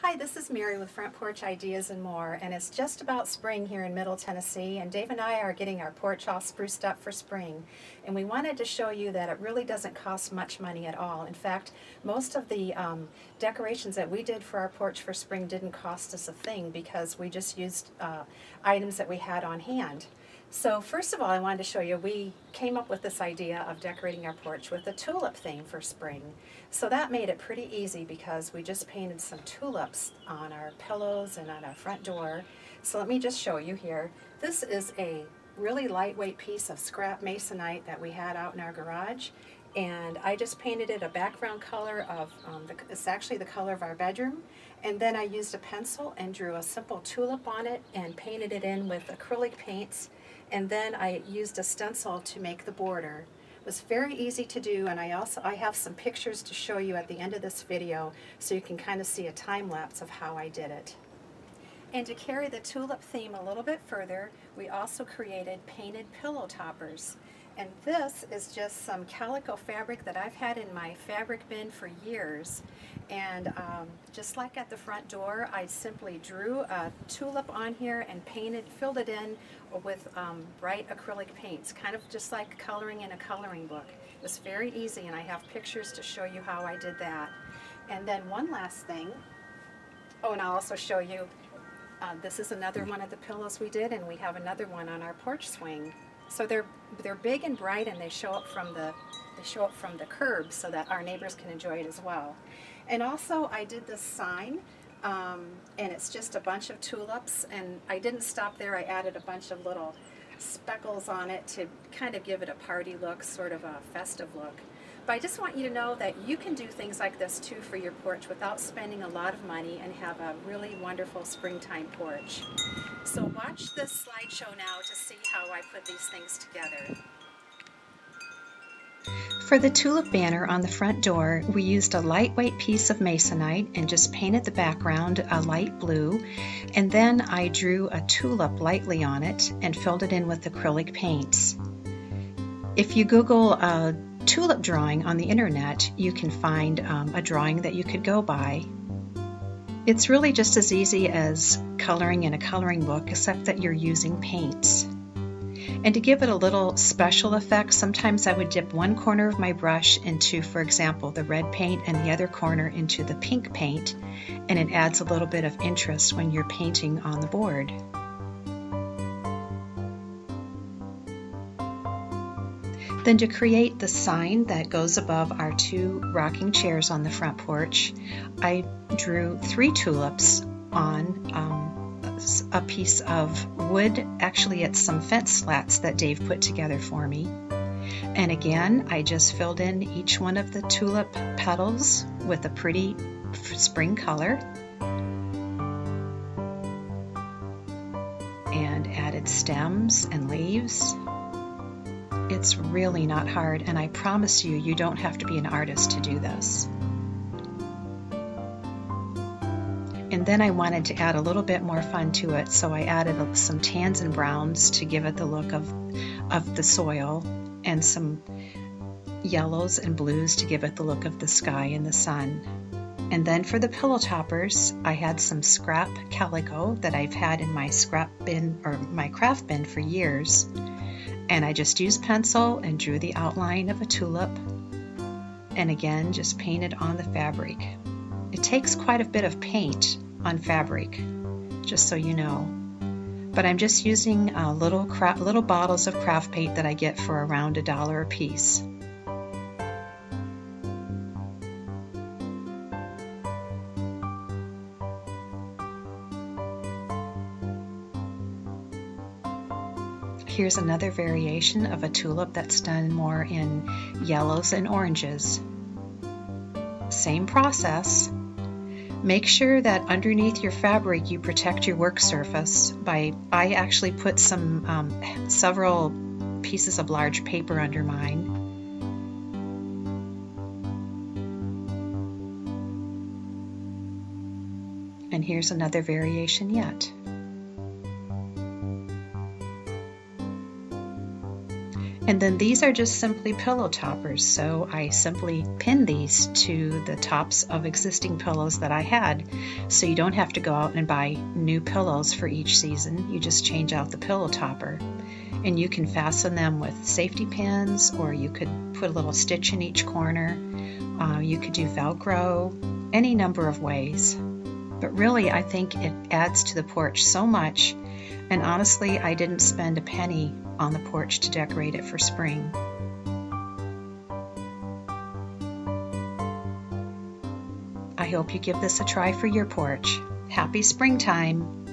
Hi, this is Mary with Front Porch Ideas and More, and it's just about spring here in Middle Tennessee, and Dave and I are getting our porch all spruced up for spring. And we wanted to show you that it really doesn't cost much money at all. In fact, most of the decorations that we did for our porch for spring didn't cost us a thing because we just used items that we had on hand. So first of all, I wanted to show you, we came up with this idea of decorating our porch with a tulip theme for spring. So that made it pretty easy because we just painted some tulips on our pillows and on our front door. So let me just show you here. This is a really lightweight piece of scrap masonite that we had out in our garage. And I just painted it a background color of, it's actually the color of our bedroom. And then I used a pencil and drew a simple tulip on it and painted it in with acrylic paints. And then I used a stencil to make the border. It was very easy to do, and I have some pictures to show you at the end of this video so you can kind of see a time lapse of how I did it. And to carry the tulip theme a little bit further, we also created painted pillow toppers. And this is just some calico fabric that I've had in my fabric bin for years. And just like at the front door, I simply drew a tulip on here and filled it in with bright acrylic paints, kind of just like coloring in a coloring book. It was very easy, and I have pictures to show you how I did that. And then one last thing, oh, and I'll also show you, this is another one of the pillows we did, and we have another one on our porch swing. So they're big and bright, and they show up from the curb so that our neighbors can enjoy it as well. And also I did this sign, and it's just a bunch of tulips, and I didn't stop there. I added a bunch of little speckles on it to kind of give it a party look, sort of a festive look. But I just want you to know that you can do things like this too for your porch without spending a lot of money and have a really wonderful springtime porch. So watch this slideshow now to see how I put these things together. For the Tulip Banner on the front door, we used a lightweight piece of masonite and just painted the background a light blue, and then I drew a tulip lightly on it and filled it in with acrylic paints. If you Google a tulip drawing on the internet, you can find a drawing that you could go by. It's really just as easy as coloring in a coloring book, except that you're using paints. And to give it a little special effect, sometimes I would dip one corner of my brush into, for example, the red paint and the other corner into the pink paint, and it adds a little bit of interest when you're painting on the board. Then to create the sign that goes above our two rocking chairs on the front porch, I drew 3 tulips on a piece of wood. Actually, it's some fence slats that Dave put together for me. And again, I just filled in each one of the tulip petals with a pretty spring color and added stems and leaves. It's really not hard, and I promise you, you don't have to be an artist to do this. And then I wanted to add a little bit more fun to it, so I added some tans and browns to give it the look of the soil, and some yellows and blues to give it the look of the sky and the sun. And then for the pillow toppers, I had some scrap calico that I've had in my scrap bin or my craft bin for years. And I just used pencil and drew the outline of a tulip, and again just painted on the fabric. It takes quite a bit of paint on fabric, just so you know. But I'm just using little bottles of craft paint that I get for around $1 a piece. Here's another variation of a tulip that's done more in yellows and oranges. Same process. Make sure that underneath your fabric you protect your work surface I actually put several pieces of large paper under mine. And here's another variation yet. And then these are just simply pillow toppers, so I simply pin these to the tops of existing pillows that I had. So you don't have to go out and buy new pillows for each season, you just change out the pillow topper. And you can fasten them with safety pins, or you could put a little stitch in each corner. You could do Velcro, any number of ways. But really, I think it adds to the porch so much. And honestly, I didn't spend a penny on the porch to decorate it for spring. I hope you give this a try for your porch. Happy springtime!